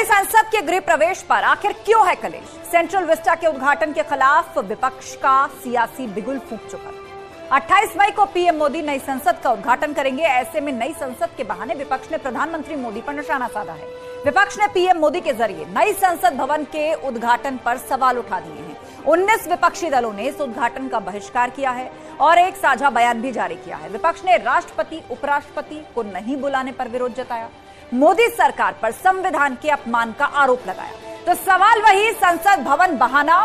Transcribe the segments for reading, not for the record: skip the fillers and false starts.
नई संसद के गृह प्रवेश पर आखिर क्यों है कलेश? सेंट्रल विस्टा के उद्घाटन के खिलाफ विपक्ष का सियासी बिगुल फूंक चुका। 28 मई को पीएम मोदी नई संसद का उद्घाटन करेंगे। ऐसे में नई संसद के बहाने विपक्ष ने प्रधानमंत्री मोदी पर निशाना साधा है। विपक्ष ने पीएम मोदी के जरिए नई संसद भवन के उद्घाटन पर सवाल उठा दिए हैं। 19 विपक्षी दलों ने इस उद्घाटन का बहिष्कार किया है और एक साझा बयान भी जारी किया है। विपक्ष ने राष्ट्रपति उपराष्ट्रपति को नहीं बुलाने पर विरोध जताया, मोदी सरकार पर संविधान के अपमान का आरोप लगाया। तो सवाल वही, संसद भवन बहाना,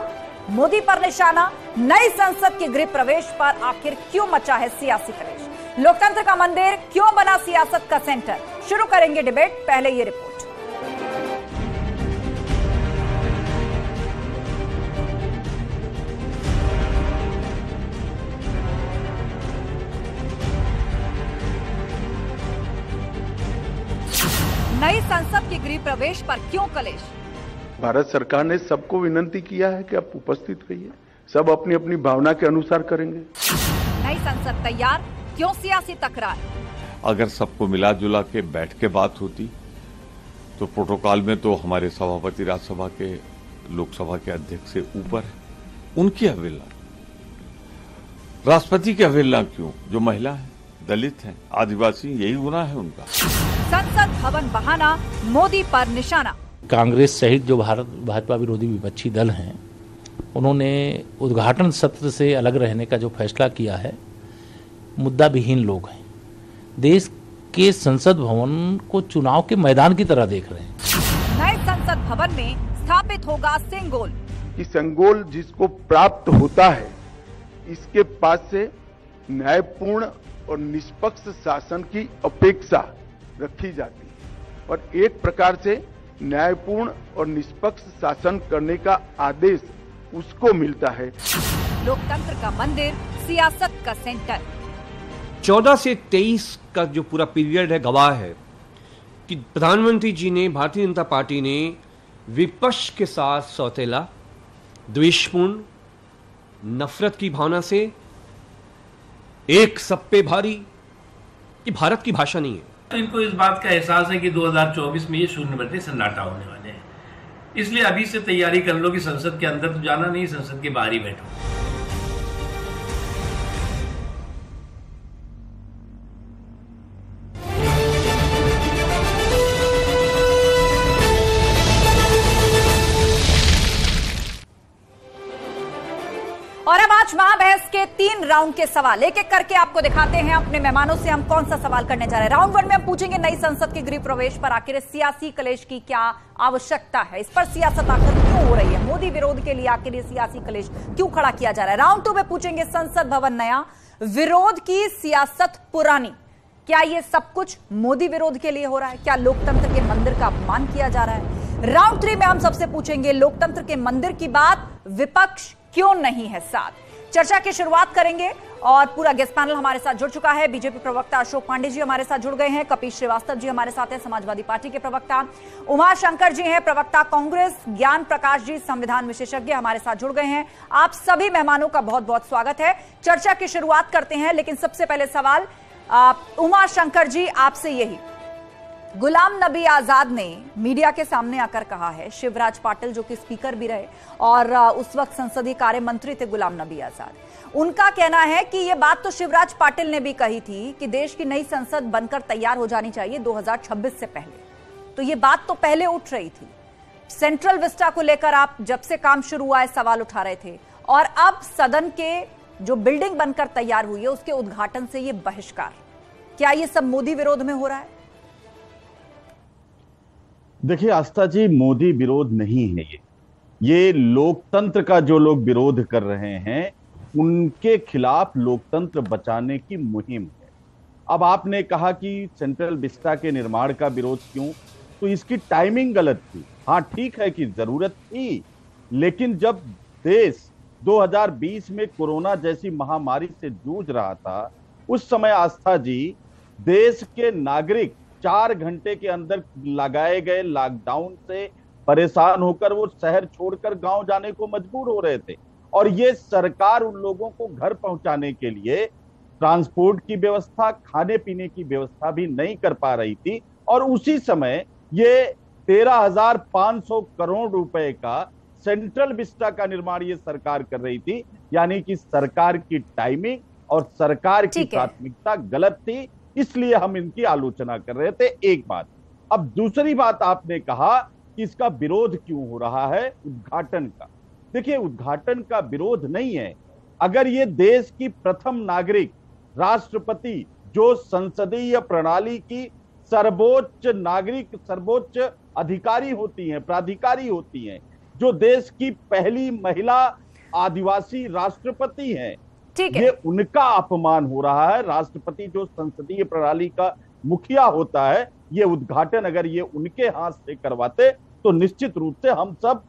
मोदी पर निशाना, नई संसद के गृह प्रवेश पर आखिर क्यों मचा है सियासी कलेश? लोकतंत्र का मंदिर क्यों बना सियासत का सेंटर? शुरू करेंगे डिबेट, पहले ये रिपोर्ट। नई संसद के गृह प्रवेश पर क्यों कलेश? भारत सरकार ने सबको विनती किया है कि आप उपस्थित रहिए, सब अपनी अपनी भावना के अनुसार करेंगे। नई संसद तैयार, क्यों सियासी तकरार? अगर सबको मिला जुला के बैठ के बात होती तो प्रोटोकॉल में तो हमारे सभापति राज्यसभा के लोकसभा के अध्यक्ष से ऊपर है, उनकी अवहेलना, राष्ट्रपति की अवहेलना क्यों? जो महिला है, दलित हैं, आदिवासी, यही गुनाह है उनका। संसद भवन बहाना, मोदी पर निशाना। कांग्रेस सहित जो भाजपा विरोधी विपक्षी दल हैं, उन्होंने उद्घाटन सत्र से अलग रहने का जो फैसला किया है, मुद्दा विहीन लोग हैं। देश के संसद भवन को चुनाव के मैदान की तरह देख रहे हैं। नए संसद भवन में स्थापित होगा सिंगोल। कि संगोल जिसको प्राप्त होता है, इसके पास से न्यायपूर्ण और निष्पक्ष शासन की अपेक्षा रखी जाती है और एक प्रकार से न्यायपूर्ण और निष्पक्ष शासन करने का आदेश उसको मिलता है। लोकतंत्र का मंदिर, सियासत का सेंटर। 14 से 23 का जो पूरा पीरियड है गवाह है कि प्रधानमंत्री जी ने, भारतीय जनता पार्टी ने विपक्ष के साथ सौतेला, द्वेषपूर्ण, नफरत की भावना से एक सब पे भारी, ये भारत की भाषा नहीं है। तो इनको इस बात का एहसास है कि 2024 में ये शून्यवर्ती सन्नाटा होने वाले हैं, इसलिए अभी से तैयारी कर लो कि संसद के अंदर तो जाना नहीं, संसद के बाहर ही बैठो। और अब आज महाबहस के 3 राउंड के सवाल एक एक करके आपको दिखाते हैं। अपने मेहमानों से हम कौन सा सवाल करने जा रहे हैं। राउंड 1 में हम पूछेंगे नई संसद के गृह प्रवेश पर आखिर सियासी कलेश की क्या आवश्यकता है, इस पर सियासत आखिर क्यों हो रही है, मोदी विरोध के लिए आखिर ये सियासी कलेश क्यों खड़ा किया जा रहा है। राउंड 2 में पूछेंगे संसद भवन नया, विरोध की सियासत पुरानी, क्या ये सब कुछ मोदी विरोध के लिए हो रहा है, क्या लोकतंत्र के मंदिर का अपमान किया जा रहा है। राउंड 3 में हम सबसे पूछेंगे लोकतंत्र के मंदिर की बात, विपक्ष क्यों नहीं है साथ। चर्चा की शुरुआत करेंगे और पूरा गेस्ट पैनल हमारे साथ जुड़ चुका है। बीजेपी प्रवक्ता अशोक पांडे जी हमारे साथ जुड़ गए हैं, कपिल श्रीवास्तव जी हमारे साथ हैं, समाजवादी पार्टी के प्रवक्ता उमा शंकर जी हैं, प्रवक्ता कांग्रेस ज्ञान प्रकाश जी संविधान विशेषज्ञ हमारे साथ जुड़ गए हैं। आप सभी मेहमानों का बहुत बहुत स्वागत है। चर्चा की शुरुआत करते हैं, लेकिन सबसे पहले सवाल उमा शंकर जी आपसे यही, गुलाम नबी आजाद ने मीडिया के सामने आकर कहा है, शिवराज पाटिल जो कि स्पीकर भी रहे और उस वक्त संसदीय कार्य मंत्री थे गुलाम नबी आजाद, उनका कहना है कि यह बात तो शिवराज पाटिल ने भी कही थी कि देश की नई संसद बनकर तैयार हो जानी चाहिए 2026 से पहले। तो ये बात तो पहले उठ रही थी। सेंट्रल विस्टा को लेकर आप जब से काम शुरू हुआ है सवाल उठा रहे थे और अब सदन के जो बिल्डिंग बनकर तैयार हुई है उसके उद्घाटन से ये बहिष्कार, क्या ये सब मोदी विरोध में हो रहा है? देखिए आस्था जी, मोदी विरोध नहीं है ये लोकतंत्र का जो लोग विरोध कर रहे हैं उनके खिलाफ लोकतंत्र बचाने की मुहिम है। अब आपने कहा कि सेंट्रल विस्टा के निर्माण का विरोध क्यों, तो इसकी टाइमिंग गलत थी। हाँ ठीक है कि जरूरत थी, लेकिन जब देश 2020 में कोरोना जैसी महामारी से जूझ रहा था, उस समय आस्था जी देश के नागरिक 4 घंटे के अंदर लगाए गए लॉकडाउन से परेशान होकर वो शहर छोड़कर गांव जाने को मजबूर हो रहे थे और ये सरकार उन लोगों को घर पहुंचाने के लिए ट्रांसपोर्ट की व्यवस्था, खाने पीने की व्यवस्था भी नहीं कर पा रही थी और उसी समय ये 13,500 करोड़ रुपए का सेंट्रल विस्टा का निर्माण ये सरकार कर रही थी। यानी कि सरकार की टाइमिंग और सरकार की प्राथमिकता गलत थी, इसलिए हम इनकी आलोचना कर रहे थे। एक बात। अब दूसरी बात, आपने कहा कि इसका विरोध क्यों हो रहा है उद्घाटन का। देखिए, उद्घाटन का विरोध नहीं है। अगर ये देश की प्रथम नागरिक राष्ट्रपति, जो संसदीय प्रणाली की सर्वोच्च नागरिक, सर्वोच्च अधिकारी होती हैं, प्राधिकारी होती हैं, जो देश की पहली महिला आदिवासी राष्ट्रपति हैं, ये उनका अपमान हो रहा है। राष्ट्रपति जो संसदीय प्रणाली का मुखिया होता है, ये उद्घाटन अगर ये उनके हाथ से करवाते तो निश्चित रूप से हम सब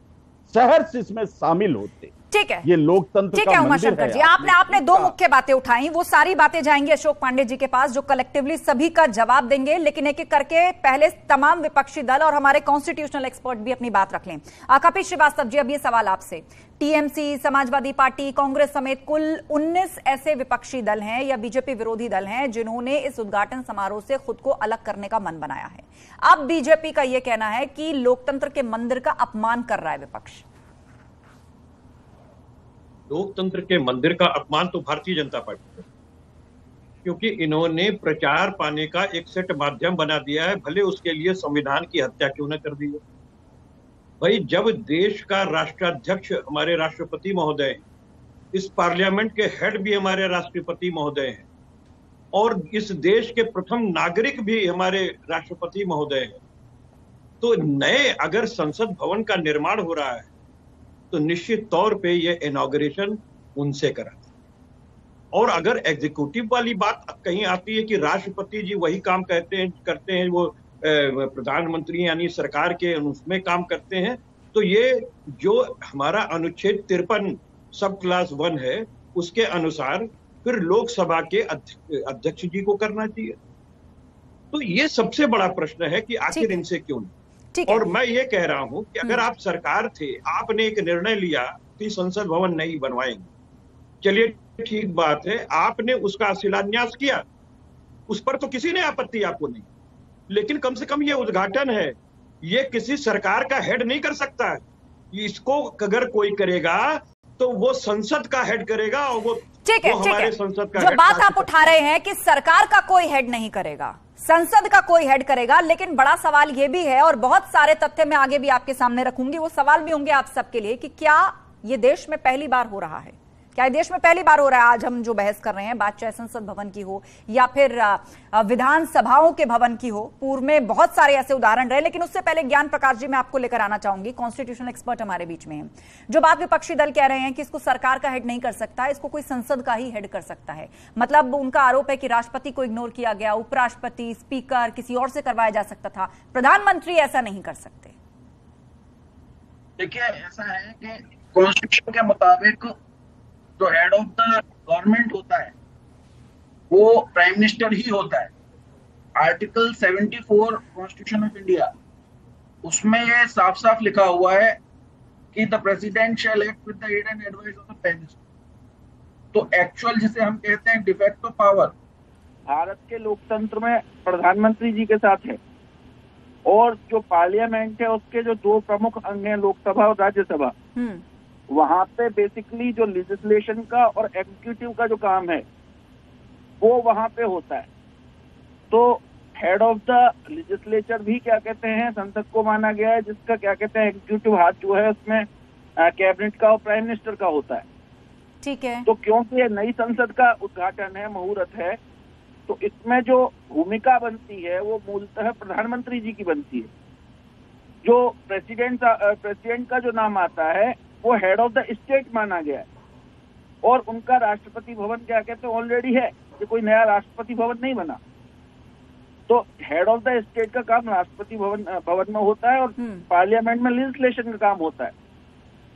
सहर्ष इसमें शामिल होते। ठीक है, ये लोकतंत्र का मंदिर है। जी, आपने दो मुख्य बातें उठाई, वो सारी बातें जाएंगी अशोक पांडे जी के पास, जो कलेक्टिवली सभी का जवाब देंगे। लेकिन एक एक करके पहले तमाम विपक्षी दल और हमारे कॉन्स्टिट्यूशनल एक्सपर्ट भी अपनी बात रख लें। कपिल श्रीवास्तव जी, अब ये सवाल आपसे। टीएमसी, समाजवादी पार्टी, कांग्रेस समेत कुल 19 ऐसे विपक्षी दल हैं या बीजेपी विरोधी दल हैं जिन्होंने इस उद्घाटन समारोह से खुद को अलग करने का मन बनाया है। अब बीजेपी का यह कहना है कि लोकतंत्र के मंदिर का अपमान कर रहा है विपक्ष। लोकतंत्र के मंदिर का अपमान तो भारतीय जनता पार्टी है, क्योंकि इन्होंने प्रचार पाने का एक सेट माध्यम बना दिया है, भले उसके लिए संविधान की हत्या क्यों न कर दी हो। भाई, जब देश का राष्ट्राध्यक्ष हमारे राष्ट्रपति महोदय, इस पार्लियामेंट के हेड भी हमारे राष्ट्रपति महोदय हैं और इस देश के प्रथम नागरिक भी हमारे राष्ट्रपति महोदय हैं, तो नए अगर संसद भवन का निर्माण हो रहा है तो निश्चित तौर पे ये इनॉग्रेशन उनसे करा। और अगर एग्जीक्यूटिव वाली बात कहीं आती है कि राष्ट्रपति जी वही काम करते हैं वो प्रधानमंत्री यानी सरकार के उसमें काम करते हैं, तो ये जो हमारा अनुच्छेद 53 सब क्लास 1 है उसके अनुसार फिर लोकसभा के अध्यक्ष जी को करना चाहिए। तो ये सबसे बड़ा प्रश्न है कि आखिर इनसे क्यों नहीं। और मैं ये कह रहा हूं कि अगर आप सरकार थे, आपने एक निर्णय लिया कि संसद भवन नहीं बनवाएंगे, चलिए ठीक बात है, आपने उसका शिलान्यास किया, उस पर तो किसी ने आपत्ति आपको नहीं, लेकिन कम से कम ये उद्घाटन है, ये किसी सरकार का हेड नहीं कर सकता है। इसको अगर कोई करेगा तो वो संसद का हेड करेगा और वो हमारे संसद का। जो बात आप उठा रहे हैं कि सरकार का कोई हेड नहीं करेगा, संसद का कोई हेड करेगा, लेकिन बड़ा सवाल यह भी है और बहुत सारे तथ्य मैं आगे भी आपके सामने रखूंगी, वो सवाल भी होंगे आप सबके लिए कि क्या ये देश में पहली बार हो रहा है, क्या ये देश में पहली बार हो रहा है। आज हम जो बहस कर रहे हैं, बात चाहे संसद भवन की हो या फिर विधानसभाओं के भवन की हो, पूर्व में बहुत सारे ऐसे उदाहरण रहे। लेकिन उससे पहले ज्ञान प्रकाश जी मैं आपको लेकर आना चाहूंगी, कॉन्स्टिट्यूशनल एक्सपर्ट हमारे बीच में हैं। जो बात विपक्षी दल कह रहे हैं कि इसको सरकार का हेड नहीं कर सकता, इसको कोई संसद का ही हेड कर सकता है, मतलब उनका आरोप है कि राष्ट्रपति को इग्नोर किया गया, उपराष्ट्रपति, स्पीकर किसी और से करवाया जा सकता था, प्रधानमंत्री ऐसा नहीं कर सकते। देखिए, ऐसा है कि कॉन्स्टिट्यूशन के मुताबिक जो हेड ऑफ द गवर्नमेंट होता है वो प्राइम मिनिस्टर ही होता है। आर्टिकल 74 कॉन्स्टिट्यूशन ऑफ इंडिया, उसमें ये साफ साफ लिखा हुआ है कि the president shall act with the aid and advice of the prime minister. तो एक्चुअल जिसे हम कहते हैं डिफेक्टो पावर भारत के लोकतंत्र में प्रधानमंत्री जी के साथ है, और जो पार्लियामेंट है उसके जो दो प्रमुख अंग हैं, लोकसभा और राज्यसभा, वहां पे बेसिकली जो लेजिस्लेशन का और एग्जीक्यूटिव का जो काम है वो वहां पे होता है। तो हेड ऑफ द लेजिस्लेचर भी क्या कहते हैं संसद को माना गया है, जिसका क्या कहते हैं एग्जीक्यूटिव हाथ जो है उसमें कैबिनेट का और प्राइम मिनिस्टर का होता है। ठीक है। तो क्योंकि ये नई संसद का उद्घाटन है, मुहूर्त है, तो इसमें जो भूमिका बनती है वो मूलतः प्रधानमंत्री जी की बनती है। जो प्रेसिडेंट का जो नाम आता है वो हेड ऑफ द स्टेट माना गया है, और उनका राष्ट्रपति भवन क्या कहते हैं ऑलरेडी है, ये कोई नया राष्ट्रपति भवन नहीं बना। तो हेड ऑफ द स्टेट का काम राष्ट्रपति भवन में होता है और पार्लियामेंट में लेजिस्लेशन का काम होता है।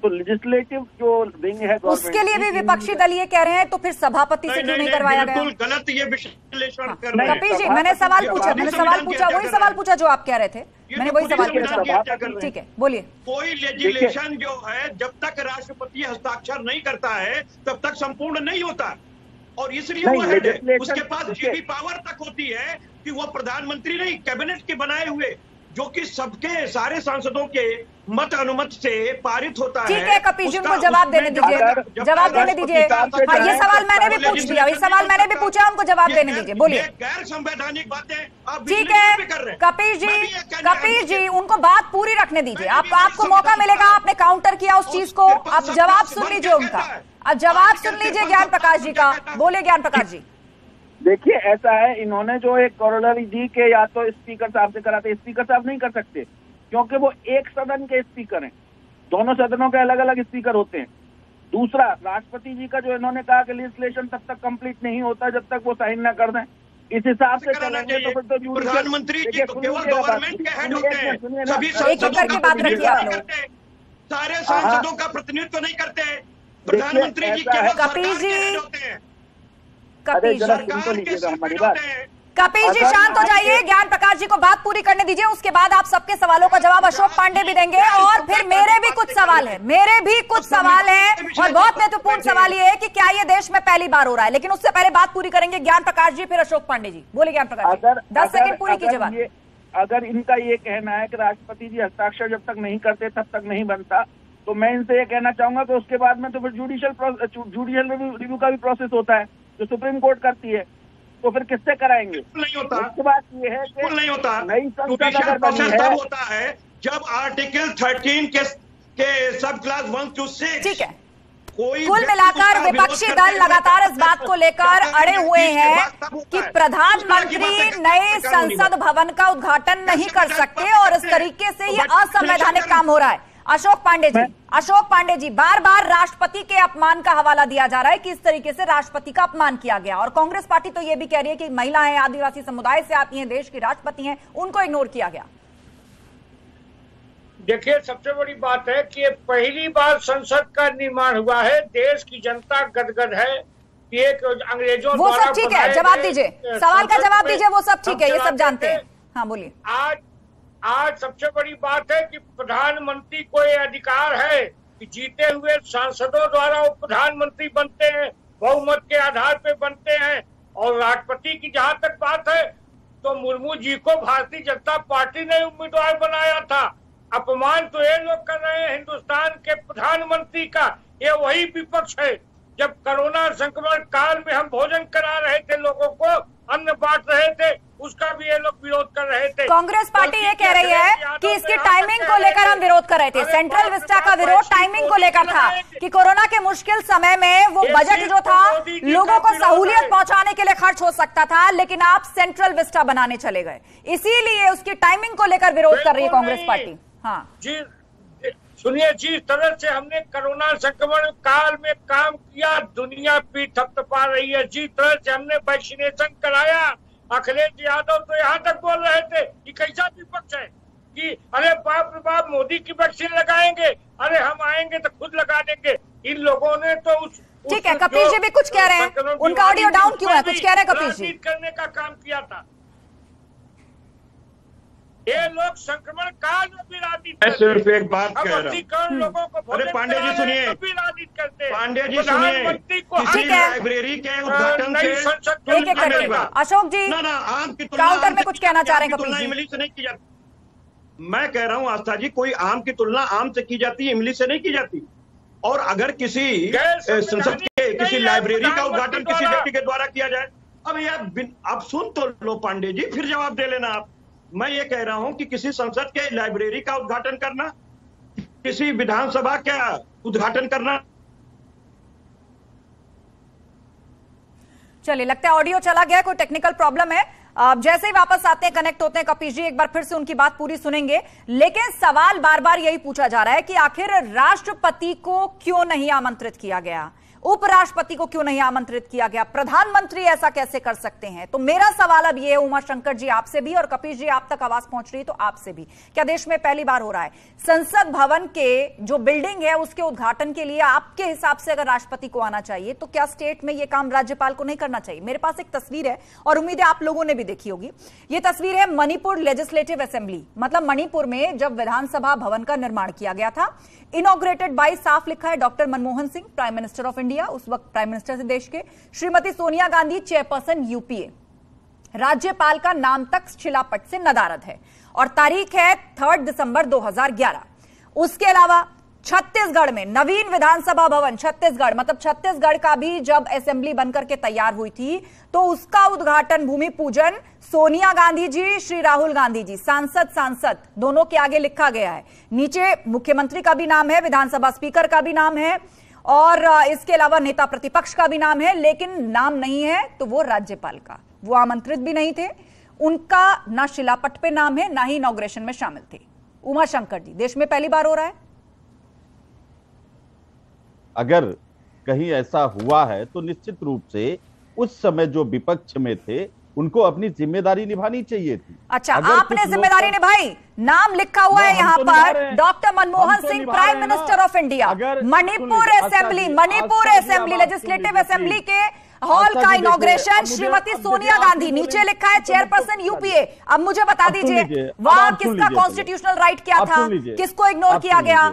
तो लेजिस्लेटिव जो विंग है उसके लिए भी विपक्षी दल ये कह रहे हैं, तो फिर सभापति से क्यों नहीं करवाया गया? बिल्कुल गलत ये विश्लेषण कर रहे हैं। कपिल जी, मैंने सवाल पूछा, वही सवाल पूछा जो आप कह रहे थे, मैंने वही सवाल पूछा। ठीक है, बोलिए। कोई लेजिस्लेशन जो है जब तक राष्ट्रपति हस्ताक्षर नहीं करता है तब तक संपूर्ण नहीं होता, और इसलिए वो हेड है, उसके पास ये भी पावर तक होती है कि वो प्रधानमंत्री नहीं कैबिनेट के बनाए हुए जो कि सबके सारे सांसदों के मत अनुमत से पारित होता है। ठीक है कपिल जी, उनको जवाब देने दीजिए, जवाब देने दीजिए। हाँ, ये सवाल मैंने भी पूछ लिया, ये सवाल मैंने भी पूछा, उनको जवाब देने दीजिए, बोलिए। गैर संवैधानिक बातें ठीक है कपिल जी, उनको बात पूरी रखने दीजिए। आपको मौका मिलेगा, आपने काउंटर किया उस चीज को, अब जवाब सुन लीजिए उनका, अब जवाब सुन लीजिए ज्ञान प्रकाश जी का। बोले ज्ञान प्रकाश जी। देखिए ऐसा है, इन्होंने जो एक कॉरोलरी दी के या तो स्पीकर साहब से कराते, स्पीकर साहब नहीं कर सकते क्योंकि वो एक सदन के स्पीकर हैं, दोनों सदनों के अलग अलग स्पीकर होते हैं। दूसरा, राष्ट्रपति जी का जो इन्होंने कहा कि लेजिस्लेशन तब तक कंप्लीट नहीं होता जब तक वो साइन ना कर दें, इस हिसाब से चलेंगे तो फिर तो प्रधानमंत्री जी केवल गवर्नमेंट के हेड होते हैं, सभी सांसदों का प्रतिनिधित्व आप लोग, सारे सांसदों का प्रतिनिधित्व नहीं करते। प्रधानमंत्री जी केवल कपिल जी, होते हैं। कपिल जी शांत हो जाइए, ज्ञान प्रकाश जी को बात पूरी करने दीजिए, उसके बाद आप सबके सवालों का जवाब अशोक पांडे भी देंगे और फिर मेरे भी कुछ सवाल है, और बहुत महत्वपूर्ण सवाल ये है कि क्या ये देश में पहली बार हो रहा है। लेकिन उससे पहले बात पूरी करेंगे ज्ञान प्रकाश जी, फिर अशोक पांडे जी। बोले ज्ञान प्रकाश जी, 10 सेकंड पूरी कीजिए बात। अगर इनका ये कहना है कि राष्ट्रपति जी हस्ताक्षर जब तक नहीं करते तब तक नहीं बनता, तो मैं इनसे ये कहना चाहूंगा कि उसके बाद में तो फिर जुडिशियल रिव्यू का भी प्रोसेस होता है जो सुप्रीम कोर्ट करती है, तो फिर किससे कराएंगे? नहीं होता। उसके बाद ये है कि नहीं होता, नई संसद अगर बनी है तब होता है जब आर्टिकल 13 के सब क्लास 1 to 6। ठीक है, कुल मिलाकर विपक्षी दल लगातार इस बात को लेकर अड़े हुए हैं कि प्रधानमंत्री नए संसद भवन का उद्घाटन नहीं कर सकते और इस तरीके से ये असंवैधानिक काम हो रहा है। अशोक पांडे जी, बार बार राष्ट्रपति के अपमान का हवाला दिया जा रहा है कि इस तरीके से राष्ट्रपति का अपमान किया गया, और कांग्रेस पार्टी तो ये भी कह रही है कि महिलाएं आदिवासी समुदाय से आती हैं, देश की राष्ट्रपति हैं, उनको इग्नोर किया गया। देखिए, सबसे बड़ी बात है कि पहली बार संसद का निर्माण हुआ है, देश की जनता गदगद है। ये अंग्रेजों वो सब ठीक है, जवाब दीजिए, सवाल का जवाब दीजिए, वो सब ठीक है, ये सब जानते हैं। हाँ बोलिए। आज सबसे बड़ी बात है कि प्रधानमंत्री को ये अधिकार है कि जीते हुए सांसदों द्वारा वो प्रधानमंत्री बनते हैं, बहुमत के आधार पे बनते हैं। और राष्ट्रपति की जहां तक बात है तो मुर्मू जी को भारतीय जनता पार्टी ने उम्मीदवार बनाया था। अपमान तो ये लोग कर रहे हैं हिंदुस्तान के प्रधानमंत्री का, ये वही विपक्ष है। जब कोरोना संक्रमण काल में हम भोजन करा रहे थे, लोगों को अन्न बांट रहे थे, उसका भी ये लोग विरोध कर रहे थे। कांग्रेस पार्टी ये कह रही है कि इसकी टाइमिंग को लेकर हम विरोध कर रहे थे। सेंट्रल विस्टा का विरोध टाइमिंग को लेकर था कि कोरोना के मुश्किल समय में वो बजट जो था लोगों को सहूलियत पहुंचाने के लिए खर्च हो सकता था, लेकिन आप सेंट्रल विस्टा बनाने चले गए, इसीलिए उसकी टाइमिंग को लेकर विरोध कर रही है कांग्रेस पार्टी। हाँ जी, सुनिए, जिस तरह से हमने कोरोना संक्रमण काल में काम किया, दुनिया पीठ थपथपा रही है। जिस तरह से हमने वैक्सीनेशन कराया, अखिलेश यादव तो यहाँ तक बोल रहे थे कि कैसा विपक्ष है कि अरे बाप रे बाप, मोदी की वैक्सीन लगाएंगे, अरे हम आएंगे तो खुद लगा देंगे। इन लोगों ने तो ठीक है, कपिल जी भी कुछ कह रहे हैं, उनका ऑडियो डाउन क्यों है, कुछ कह रहे हैं कपिल जी। करने का काम किया था ये लोग, संक्रमण काल में भी राजनीति। मैं सिर्फ एक बात कह रहा हूँ, लोगों को अरे पांडे जी सुनिए, पांडे जी सुनिए, किसी लाइब्रेरी के उद्घाटन से अशोक जी आम की काउंटर में कुछ कहना चाह रहे हैं कपिल जी। इमली से नहीं की जाती। मैं कह रहा हूँ आस्था जी, कोई आम की तुलना आम से की जाती है, इमली से नहीं की जाती। और अगर किसी संसद के किसी लाइब्रेरी का उद्घाटन किसी व्यक्ति के द्वारा किया जाए, अब यार आप सुन तो लो पांडे जी, फिर जवाब दे लेना आप। मैं ये कह रहा हूं कि किसी संसद के लाइब्रेरी का उद्घाटन करना, किसी विधानसभा का उद्घाटन करना। चलिए, लगता है ऑडियो चला गया, कोई टेक्निकल प्रॉब्लम है। जैसे ही वापस आते हैं, कनेक्ट होते हैं कपिल जी, एक बार फिर से उनकी बात पूरी सुनेंगे। लेकिन सवाल बार बार यही पूछा जा रहा है कि आखिर राष्ट्रपति को क्यों नहीं आमंत्रित किया गया, उपराष्ट्रपति को क्यों नहीं आमंत्रित किया गया, प्रधानमंत्री ऐसा कैसे कर सकते हैं। तो मेरा सवाल अब ये है उमा शंकर जी आपसे भी, और कपिल जी आप तक आवाज पहुंच रही है तो आपसे भी, क्या देश में पहली बार हो रहा है संसद भवन के जो बिल्डिंग है उसके उद्घाटन के लिए आपके हिसाब से अगर राष्ट्रपति को आना चाहिए, तो क्या स्टेट में यह काम राज्यपाल को नहीं करना चाहिए? मेरे पास एक तस्वीर है और उम्मीद है आप लोगों ने भी देखी होगी। यह तस्वीर है मणिपुर लेजिस्लेटिव असेंबली, मतलब मणिपुर में जब विधानसभा भवन का निर्माण किया गया था, इनॉग्रेटेड बाय, साफ लिखा है doctor Manmohan Singh, prime minister of India, उस वक्त प्राइम मिनिस्टर थे देश के, श्रीमती सोनिया गांधी, चेयरपर्सन यूपीए, राज्यपाल का नाम तक शिलापट से नदारद है। और तारीख है 3 दिसंबर 2011। उसके अलावा छत्तीसगढ़ में नवीन विधानसभा भवन, छत्तीसगढ़ मतलब छत्तीसगढ़ का भी जब असेंबली बनकर के तैयार हुई थी तो उसका उद्घाटन, भूमि पूजन सोनिया गांधी जी, श्री राहुल गांधी जी, सांसद दोनों के आगे लिखा गया है। नीचे मुख्यमंत्री का भी नाम है, विधानसभा स्पीकर का भी नाम है और इसके अलावा नेता प्रतिपक्ष का भी नाम है, लेकिन नाम नहीं है तो वो राज्यपाल का। वो आमंत्रित भी नहीं थे, उनका ना शिलापट पे नाम है ना ही इनॉग्रेशन में शामिल थे। उमाशंकर जी, देश में पहली बार हो रहा है। अगर कहीं ऐसा हुआ है तो निश्चित रूप से उस समय जो विपक्ष में थे उनको अपनी जिम्मेदारी निभानी चाहिए थी। अच्छा, आपने जिम्मेदारी निभाई, नाम लिखा हुआ है यहाँ पर doctor Manmohan Singh, prime minister of India. Manipur assembly legislative assembly के हॉल का इनॉग्रेशन श्रीमती सोनिया गांधी, नीचे लिखा है चेयरपर्सन यूपीए। अब मुझे बता दीजिए वहां किसका कॉन्स्टिट्यूशनल राइट क्या था, किसको इग्नोर किया गया,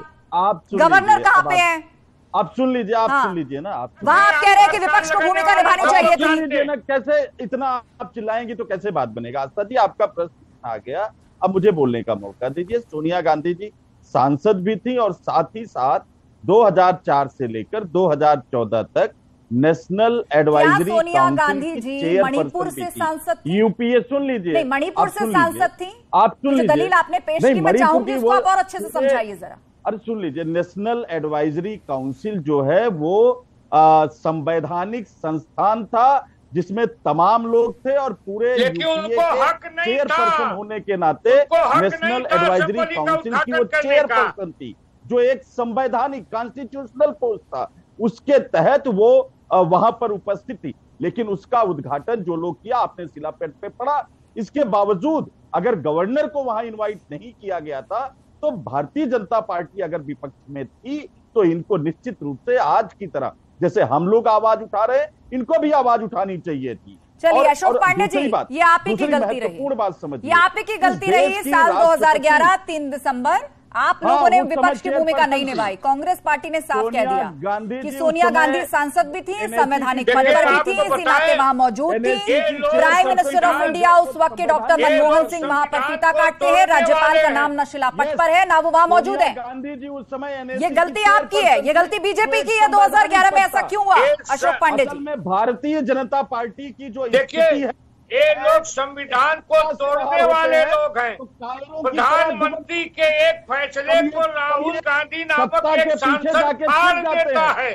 गवर्नर कहाँ पे है? आप सुन लीजिए, सुन लीजिए ना। वहां आप कह रहे हैं कि विपक्ष को भूमिका निभानी चाहिए थी ना। कैसे इतना आप चिल्लाएंगे तो कैसे बात बनेगा? आस्था जी, आपका प्रश्न आ गया, अब मुझे बोलने का मौका दीजिए। सोनिया गांधी जी सांसद भी थी और साथ ही साथ 2004 से लेकर 2014 तक नेशनल एडवाइजरी काउंसिल की मणिपुर से सांसद, यूपीए। सुन लीजिए, मणिपुर से सांसद थी, आप सुन लीजिए, दलील आपने पेश की, मैं चाहूंगी उसको आप और अच्छे से समझाइए जरा। अरे सुन लीजिए, नेशनल एडवाइजरी काउंसिल जो है वो संवैधानिक संस्थान था जिसमें तमाम लोग थे और पूरे चेयरपर्सन होने के नाते नेशनल एडवाइजरी काउंसिल की वो चेयरपर्सन थी, जो एक संवैधानिक कॉन्स्टिट्यूशनल पोस्ट था। उसके तहत वो वहां पर उपस्थित थी, लेकिन उसका उद्घाटन जो लोग किया आपने शिलापट पे पढ़ा। इसके बावजूद अगर गवर्नर को वहां इनवाइट नहीं किया गया था तो भारतीय जनता पार्टी अगर विपक्ष में थी तो इनको निश्चित रूप से आज की तरह जैसे हम लोग आवाज उठा रहे हैं, इनको भी आवाज उठानी चाहिए थी। चलिए अशोक पांडे जी, ये आप ही की गलती रही, बात समझिए, ये आप ही की गलती रही। साल 2011 3 दिसंबर आप लोगों ने विपक्ष की भूमिका नहीं निभाई। कांग्रेस पार्टी ने साफ कह दिया कि सोनिया गांधी सांसद भी थी, संवैधानिक पद पर भी थी, इसी नाते वहां मौजूद थी। प्राइम मिनिस्टर ऑफ इंडिया उस वक्त के डॉक्टर मनमोहन सिंह वहां पर फीता काटते हैं, राज्यपाल का नाम न शिलापट पर है ना वो वहां मौजूद है। गांधी जी उस समय ये गलती आपकी है, ये गलती बीजेपी की है। 2011 में ऐसा क्यों हुआ अशोक पांडे जी? भारतीय जनता पार्टी की जो स्थिति है, ये लोग संविधान को तोड़ने वाले लोग हैं। प्रधानमंत्री के एक फैसले को राहुल गांधी नामक एक सांसद फाड़ देता है।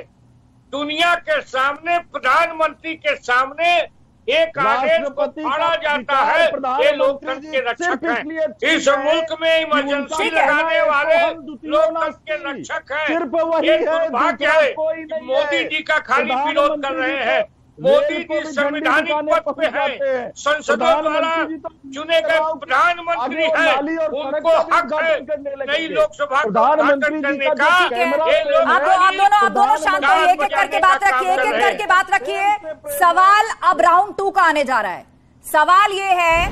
दुनिया के सामने, प्रधानमंत्री के सामने एक आदेश को फाड़ा जाता है। ये लोकतंत्र के रक्षक हैं। इस मुल्क में इमरजेंसी लगाने वाले लोकतंत्र के रक्षक हैं। ये दुर्भाग्य है कि मोदी जी का खाली विरोध कर रहे हैं। मोदी जी संवैधानिक पद पे हैं, संसदों द्वारा चुने गए प्रधानमंत्री हैं, उनको हक है नई लोकसभा का उद्घाटन करने का। आप दोनों शांत होइए, एक एक करके बात रखिए, एक एक करके बात रखिए। सवाल अब राउंड 2 का आने जा रहा है। सवाल ये है,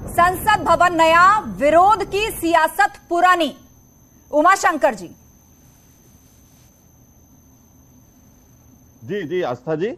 संसद भवन नया, विरोध की सियासत पुरानी। उमाशंकर जी। जी जी आस्था जी,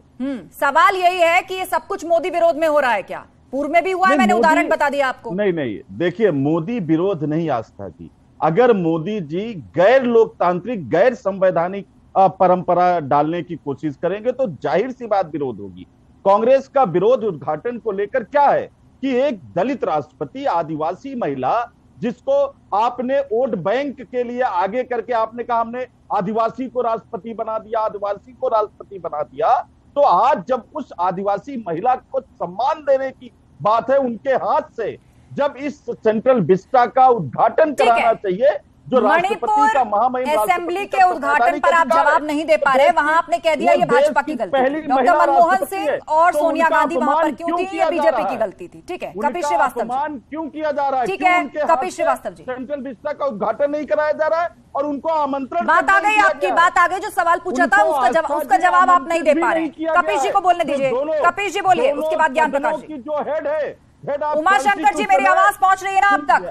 सवाल यही है कि ये सब कुछ मोदी विरोध में हो रहा है क्या? पूर्व में भी हुआ है, मैंने उदाहरण बता दिया आपको। नहीं, देखिए मोदी विरोध नहीं आस्था जी। अगर मोदी जी गैर लोकतांत्रिक, गैर संवैधानिक परंपरा डालने की कोशिश करेंगे तो जाहिर सी बात विरोध होगी। कांग्रेस का विरोध उद्घाटन को लेकर क्या है कि एक दलित राष्ट्रपति, आदिवासी महिला, जिसको आपने वोट बैंक के लिए आगे करके आपने कहा हमने आदिवासी को राष्ट्रपति बना दिया, आदिवासी को राष्ट्रपति बना दिया, तो आज जब उस आदिवासी महिला को सम्मान देने की बात है, उनके हाथ से जब इस सेंट्रल विस्टा का उद्घाटन कराना चाहिए, जो राष्ट्रपति का महामहिम असेंबली के उद्घाटन पर आप जवाब नहीं दे पा रहे, वहां आपने कह दिया ये भाजपा की गलती है। डॉक्टर मनमोहन सिंह और सोनिया गांधी वहां पर क्यों थी, ये बीजेपी की गलती थी। ठीक है, कपिल श्रीवास्तव क्यों किया जा रहा है? ठीक है, कपिल श्रीवास्तव जी, सेंट्रल विस्टा का उद्घाटन नहीं कराया जा रहा है और उनको आमंत्रण। बात आ गई आपकी, बात आ गई। जो सवाल पूछा था उसका जवाब आप नहीं दे पा रहे। कपिल जी को बोलने दीजिए, कपिल जी बोलिए, उसके बाद ज्ञान प्रकाश जी। जो हेड है, उमाशंकर जी, मेरी आवाज पहुंच रही है ना आप तक?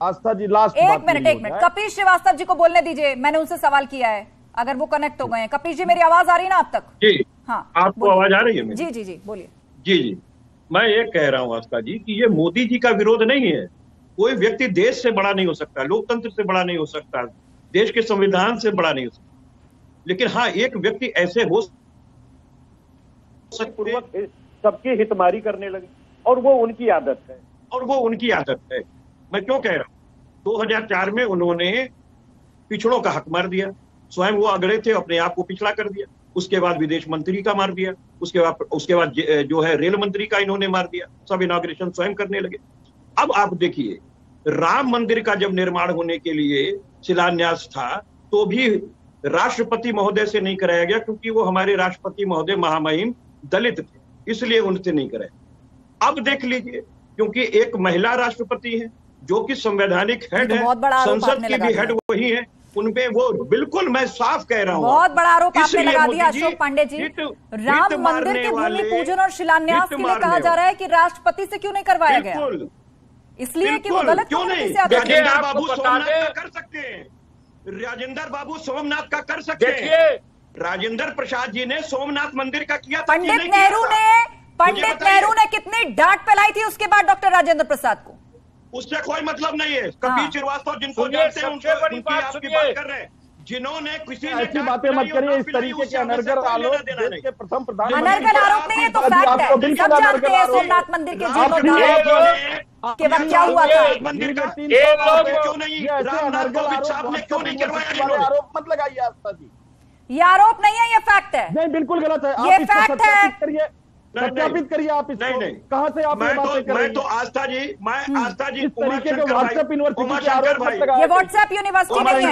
आस्था जी लास्ट एक मिनट, कपिल श्रीवास्तव जी को बोलने दीजिए, मैंने उनसे सवाल किया है, अगर वो कनेक्ट हो गए हैं। कपिल जी, मेरी आवाज आ रही है ना आप तक? जी हाँ, आपको आवाज आ रही है? जी, बोलिए। जी, मैं ये कह रहा हूं आस्था जी कि ये मोदी जी का विरोध नहीं है। कोई व्यक्ति देश से बड़ा नहीं हो सकता, लोकतंत्र से बड़ा नहीं हो सकता, देश के संविधान से बड़ा नहीं हो सकता, लेकिन हाँ एक व्यक्ति ऐसे हो सकते सबकी हितमारी करने लगे, और वो उनकी आदत है। मैं क्यों कह रहा हूं, 2004 में उन्होंने पिछड़ों का हक मार दिया, स्वयं वो अगड़े थे, अपने आप को पिछड़ा कर दिया। उसके बाद विदेश मंत्री का मार दिया, उसके बाद जो है रेल मंत्री का इन्होंने मार दिया, सब इनॉग्रेशन स्वयं करने लगे। अब आप देखिए, राम मंदिर का जब निर्माण होने के लिए शिलान्यास था तो भी राष्ट्रपति महोदय से नहीं कराया गया, क्योंकि वो हमारे राष्ट्रपति महोदय महामहिम दलित थे, इसलिए उनसे नहीं कराया। अब देख लीजिए, क्योंकि एक महिला राष्ट्रपति है जो कि संवैधानिक हेड है, संसद की भी हेड वही है, उनपे वो बिल्कुल, मैं साफ कह रहा हूँ, बहुत बड़ा आरोप आपने लगा दिया अशोक पांडे जी। राम मंदिर के भूमि पूजन और शिलान्यास के लिए कहा जा रहा है कि राष्ट्रपति से क्यों नहीं करवाया गया, इसलिए कि वो गलत क्यों नहीं? राजेंद्र बाबू सोमनाथ का कर सकते हैं, राजेंद्र बाबू सोमनाथ का कर सकते हैं, राजेंद्र प्रसाद जी ने सोमनाथ मंदिर का किया था। पंडित नेहरू ने कितनी डांट फैलाई थी उसके बाद डॉक्टर राजेंद्र प्रसाद को, उससे कोई मतलब नहीं है। कपिल श्रीवास्तव जिनको जानते हैं उनकी आपकी बात कर रहे हैं, जिन्होंने किसी ने ऐसी बातें मत करिए, इस तरीके के अनर्गल आरोप देश के प्रथम प्रधानमंत्री, अनर्गल आरोप नहीं है तो फैक्ट है, सब जानते हैं सोमनाथ मंदिर के जीर्णोद्धार के वक्त क्या हुआ था। मंदिर का क्यों नहीं, रामनाथ कोविंद साहब ने क्यों नहीं करवाया? आरोप मत लगाइए आस्था जी, ये आरोप नहीं है, ये फैक्ट है। नहीं, बिल्कुल गलत है, ये फैक्ट है, सत्यापित करिए आप इसको। नहीं, कहां से आप ये बातें कर रहे हैं? मैं तो आस्था जी इस तरीके के व्हाट्सएप यूनिवर्सिटी के आरोप मत लगाइए। ये व्हाट्सएप यूनिवर्सिटी नहीं है,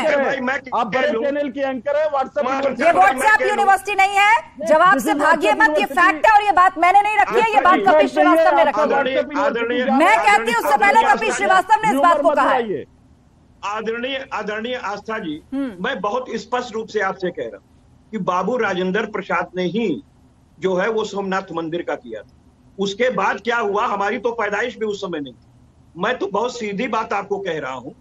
आप बड़े चैनल की एंकर है, व्हाट्सएप ये व्हाट्सएप यूनिवर्सिटी नहीं है, जवाब से भागिए मत, ये फैक्ट है और ये बात मैंने नहीं रखी है, ये बात कपिल श्रीवास्तव ने रखी है। मैं कहती हूँ उससे पहले कपिल श्रीवास्तव ने इस बात को कहा है। आदरणीय आस्था जी, मैं बहुत स्पष्ट रूप से आपसे कह रहा हूँ कि बाबू राजेंद्र प्रसाद ने ही जो है वो सोमनाथ मंदिर का किया था। उसके बाद क्या हुआ, हमारी तो पैदाइश भी उस समय नहीं थी। मैं तो बहुत सीधी बात आपको कह रहा हूं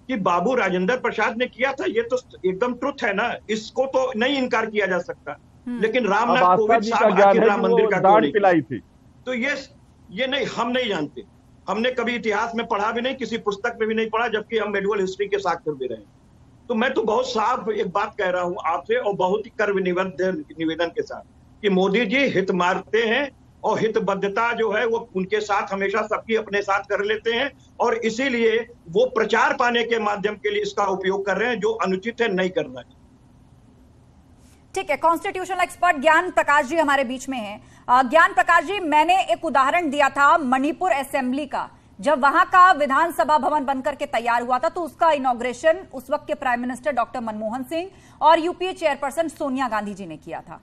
कि बाबू राजेंद्र प्रसाद ने किया था, ये तो एकदम ट्रुथ है ना, इसको तो नहीं इनकार किया जा सकता। लेकिन रामनाथ कोविंद साहब आखिर राम मंदिर का क्यों नहीं थी? तो ये नहीं, हम नहीं जानते, हमने कभी इतिहास में पढ़ा भी नहीं, किसी पुस्तक में भी नहीं पढ़ा, जबकि हम मेडिवल हिस्ट्री के साक्षर दे रहे हैं। तो मैं तो बहुत साफ एक बात कह रहा हूं आपसे, और बहुत ही कर निवेदन के साथ, कि मोदी जी हित मारते हैं और हितबद्धता जो है वो उनके साथ हमेशा सबकी अपने साथ कर लेते हैं, और इसीलिए वो प्रचार पाने के माध्यम के लिए इसका उपयोग कर रहे हैं, जो अनुचित है, नहीं करना चाहिए। ठीक है, कॉन्स्टिट्यूशनल एक्सपर्ट ज्ञान प्रकाश जी हमारे बीच में हैं। ज्ञान प्रकाश जी, मैंने एक उदाहरण दिया था मणिपुर असेंबली का, जब वहां का विधानसभा भवन बनकर के तैयार हुआ था तो उसका इनॉग्रेशन उस वक्त के prime minister doctor Manmohan Singh और यूपीए चेयरपर्सन सोनिया गांधी जी ने किया था।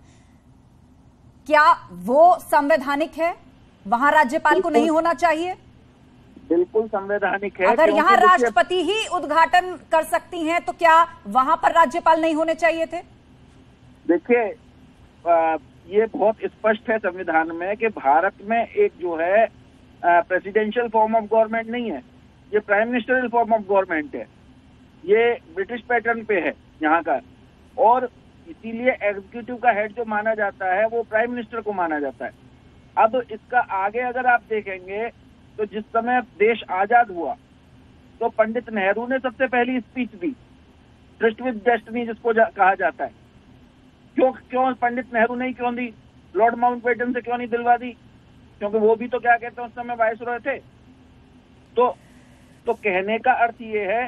क्या वो संवैधानिक है? वहां राज्यपाल को नहीं होना चाहिए? बिल्कुल संवैधानिक है। अगर यहाँ राष्ट्रपति ही उद्घाटन कर सकती हैं तो क्या वहां पर राज्यपाल नहीं होने चाहिए थे? देखिए, ये बहुत स्पष्ट है संविधान में कि भारत में एक जो है प्रेसिडेंशियल फॉर्म ऑफ गवर्नमेंट नहीं है, ये prime ministerial form of government है। ये ब्रिटिश पैटर्न पे है यहाँ का, और इसीलिए एग्जीक्यूटिव का हेड जो माना जाता है वो प्राइम मिनिस्टर को माना जाता है। अब इसका आगे अगर आप देखेंगे तो जिस समय देश आजाद हुआ तो पंडित नेहरू ने सबसे पहली speech the, trust with destiny जिसको कहा जाता है। क्यों पंडित नेहरू ने क्यों दी? लॉर्ड माउंटबेटन से क्यों नहीं दिलवा दी? क्योंकि वो भी तो क्या कहते हैं उस समय वाइसरॉय थे। तो कहने का अर्थ ये है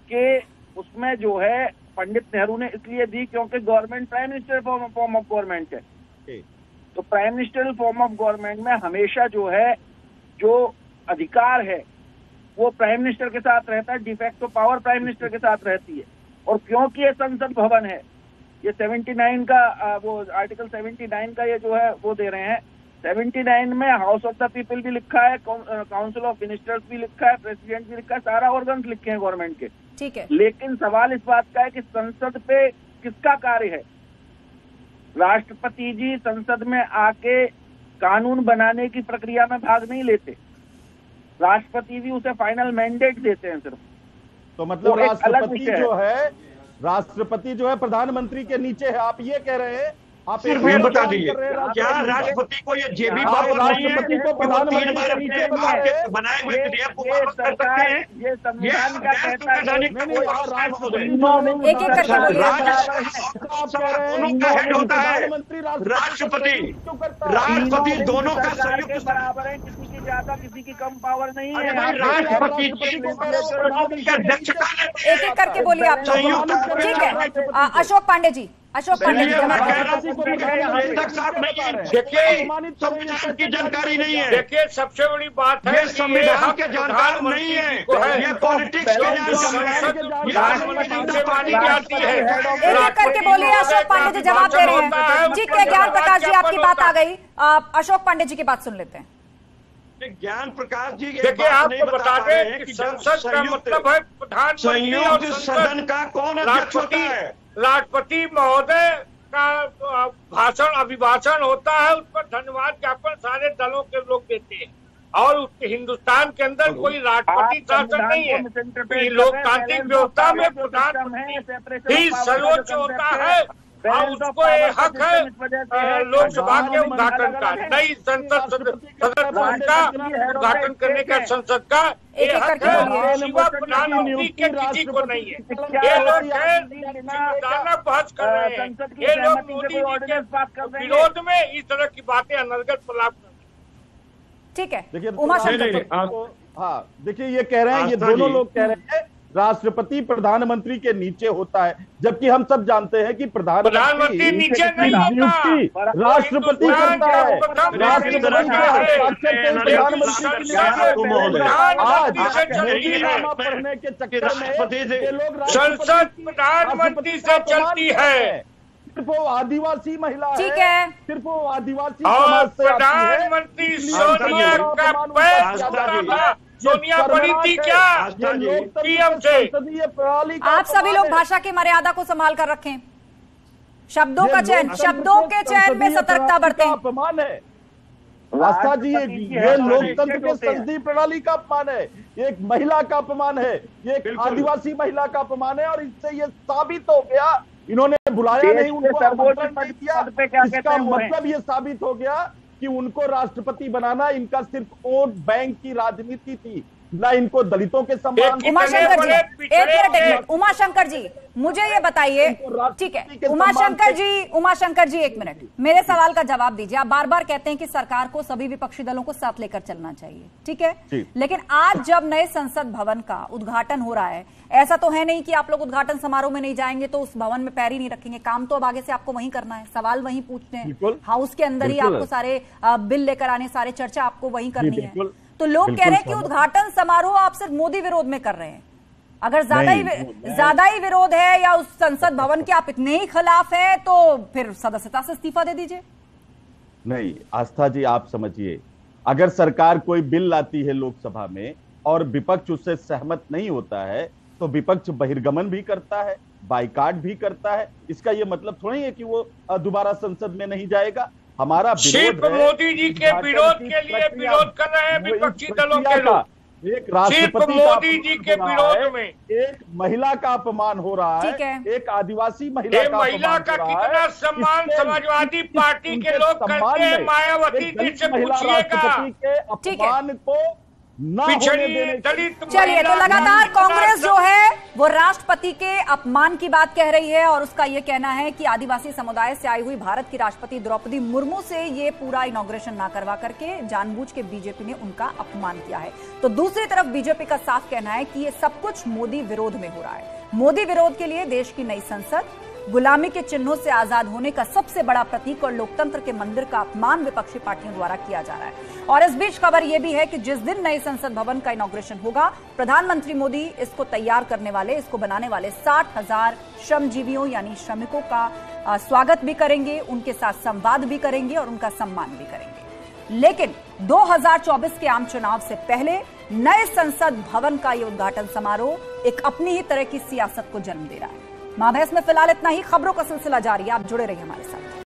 कि उसमें जो है पंडित नेहरू ने इसलिए दी क्योंकि government prime minister form of government है। तो prime minister form of government में हमेशा जो है जो अधिकार है वो प्राइम मिनिस्टर के साथ रहता है, डिफैक्टो पावर प्राइम मिनिस्टर के साथ रहती है। और क्योंकि ये संसद भवन है, ये 79 का वो आर्टिकल 79 का ये जो है वो दे रहे हैं। 79 में हाउस ऑफ द पीपल भी लिखा है, काउंसिल ऑफ मिनिस्टर्स भी लिखा है, प्रेसिडेंट भी लिखा है, सारा ऑर्गन्स लिखे हैं गवर्नमेंट के। ठीक है, लेकिन सवाल इस बात का है कि संसद पे किसका कार्य है? राष्ट्रपति जी संसद में आके कानून बनाने की प्रक्रिया में भाग नहीं लेते, राष्ट्रपति जी उसे फाइनल मैंडेट देते हैं सिर्फ। तो मतलब राष्ट्रपति जो है प्रधानमंत्री के नीचे है, आप ये कह रहे हैं सिर्फ ये बता दीजिए, क्या राष्ट्रपति को ये जेबी पावर नहीं है कि वो 3 बार अपने आपके बनाए हुए विधेयक को वापस कर सकते हैं? ये संविधान का कहता है दोनों का हेड होता है राष्ट्रपति दोनों का संयुक्त बराबर है, किसी की ज्यादा किसी की कम पावर नहीं है। राष्ट्रपति एक एक करके बोलिए आप। ठीक है, अशोक पांडे जी, अशोक पांडे जी की जानकारी नहीं है। देखिए, सबसे बड़ी बात है संविधान के जानकार नहीं है, ये पॉलिटिक्स के एक एक करके बोलिए। अशोक पांडे जी जवाब दे रहे हैं। ठीक है, ज्ञान प्रकाश जी आपकी बात आ गई, अशोक पांडे जी की बात सुन लेते हैं। ज्ञान प्रकाश जी देखिए, आपको बता दें कि संसद का मतलब है प्रधानमंत्री और सदन का कौन अध्यक्ष होता है? राष्ट्रपति महोदय का भाषण अभिभाषण होता है, उस पर धन्यवाद ज्ञापन सारे दलों के लोग देते हैं। और हिंदुस्तान के अंदर कोई राष्ट्रपति शासन नहीं है। लोकतांत्रिक व्यवस्था में प्रधानमंत्री ही सर्वोच्च होता है और उसको हक है लोकसभा के उद्घाटन का, नई संसद सदन का उद्घाटन करने का, संसद का ये हक है, सिवा प्रधानमंत्री के किसी को नहीं है। ये लोग संवैधानिक बहस कर रहे हैं, ये लोग मोदी जी के विरोध में इस तरह की बातें अनर्गल प्रलाप कर रहे हैं। ठीक है, हाँ देखिए, ये कह रहे हैं, ये दोनों लोग कह रहे हैं राष्ट्रपति प्रधानमंत्री के नीचे होता है, जबकि हम सब जानते हैं कि प्रधानमंत्री नीचे नहीं होता, राष्ट्रपति करता है। राष्ट्रपति पढ़ने के चक्कर में ये लोग संसद प्रधानमंत्री से चलती है। सिर्फ वो आदिवासी महिला है, ठीक है, सिर्फ वो आदिवासी और प्रधानमंत्री सोनिया का पैर सोनिया बड़ी थी क्या पीएम से? आप सभी लोग भाषा की मर्यादा को संभाल कर रखें, शब्दों का चयन, शब्दों के चयन में सतर्कता बरतें। अपमान है आस्था जी, ये लोकतंत्र के संसदीय प्रणाली का अपमान है, ये एक महिला का अपमान है, ये एक आदिवासी महिला का अपमान है। और इससे ये साबित हो गया, इन्होंने बुलाया नहीं, उनको आमंत्रण नहीं दिया, इसका मतलब ये साबित हो गया कि उनको राष्ट्रपति बनाना इनका सिर्फ वोट बैंक की राजनीति थी, ना इनको दलितों के सम्मान। उमाशंकर जी एक मिनट, उमाशंकर जी मुझे ये बताइए, ठीक है उमाशंकर जी एक मिनट, मेरे सवाल का जवाब दीजिए। आप बार बार कहते हैं कि सरकार को सभी विपक्षी दलों को साथ लेकर चलना चाहिए, ठीक है, लेकिन आज जब नए संसद भवन का उद्घाटन हो रहा है, ऐसा तो है नहीं कि आप लोग उद्घाटन समारोह में नहीं जाएंगे तो उस भवन में पैर ही नहीं रखेंगे। काम तो अब आगे से आपको वहीं करना है, सवाल वहीं पूछते हैं, हाउस के अंदर ही आपको सारे बिल लेकर आने, सारे चर्चा आपको वहीं करनी है। तो लोग कह रहे हैं कि उद्घाटन समारोह आप सिर्फ मोदी विरोध में कर रहे हैं। अगर ज्यादा ही विरोध है या उस संसद भवन के आप इतने ही खिलाफ हैं तो फिर सदस्यता से इस्तीफा दे दीजिए। नहीं आस्था जी, आप समझिए, अगर सरकार कोई बिल लाती है लोकसभा में और विपक्ष उससे सहमत नहीं होता है तो विपक्ष बहिर्गमन भी करता है, बाइकाट भी करता है। इसका यह मतलब थोड़ी है कि वो दोबारा संसद में नहीं जाएगा। हमारा सिर्फ मोदी जी के विरोध के लिए विरोध कर रहे हैं विपक्षी दलों के लोग। एक राष्ट्रपति मोदी जी के विरोध में एक महिला का अपमान हो रहा है, एक आदिवासी महिला का कितना सम्मान समाजवादी पार्टी के लोग करते हैं, मायावती जी से पूछिएगा। अपमान को चलिए, तो लगातार कांग्रेस जो है वो राष्ट्रपति के अपमान की बात कह रही है और उसका ये कहना है कि आदिवासी समुदाय से आई हुई भारत की राष्ट्रपति द्रौपदी मुर्मू से ये पूरा इनॉग्रेशन ना करवा करके जानबूझ के बीजेपी ने उनका अपमान किया है। तो दूसरी तरफ बीजेपी का साफ कहना है कि ये सब कुछ मोदी विरोध में हो रहा है। मोदी विरोध के लिए देश की नई संसद, गुलामी के चिन्हों से आजाद होने का सबसे बड़ा प्रतीक और लोकतंत्र के मंदिर का अपमान विपक्षी पार्टियों द्वारा किया जा रहा है। और इस बीच खबर यह भी है कि जिस दिन नए संसद भवन का इनॉग्रेशन होगा, प्रधानमंत्री मोदी इसको तैयार करने वाले, इसको बनाने वाले 60,000 श्रमजीवियों यानी श्रमिकों का स्वागत भी करेंगे, उनके साथ संवाद भी करेंगे और उनका सम्मान भी करेंगे। लेकिन 2024 के आम चुनाव से पहले नए संसद भवन का यह उद्घाटन समारोह एक अपनी ही तरह की सियासत को जन्म दे रहा है। महाभैस में फिलहाल इतना ही। खबरों का सिलसिला जारी है, आप जुड़े रहिए हमारे साथ।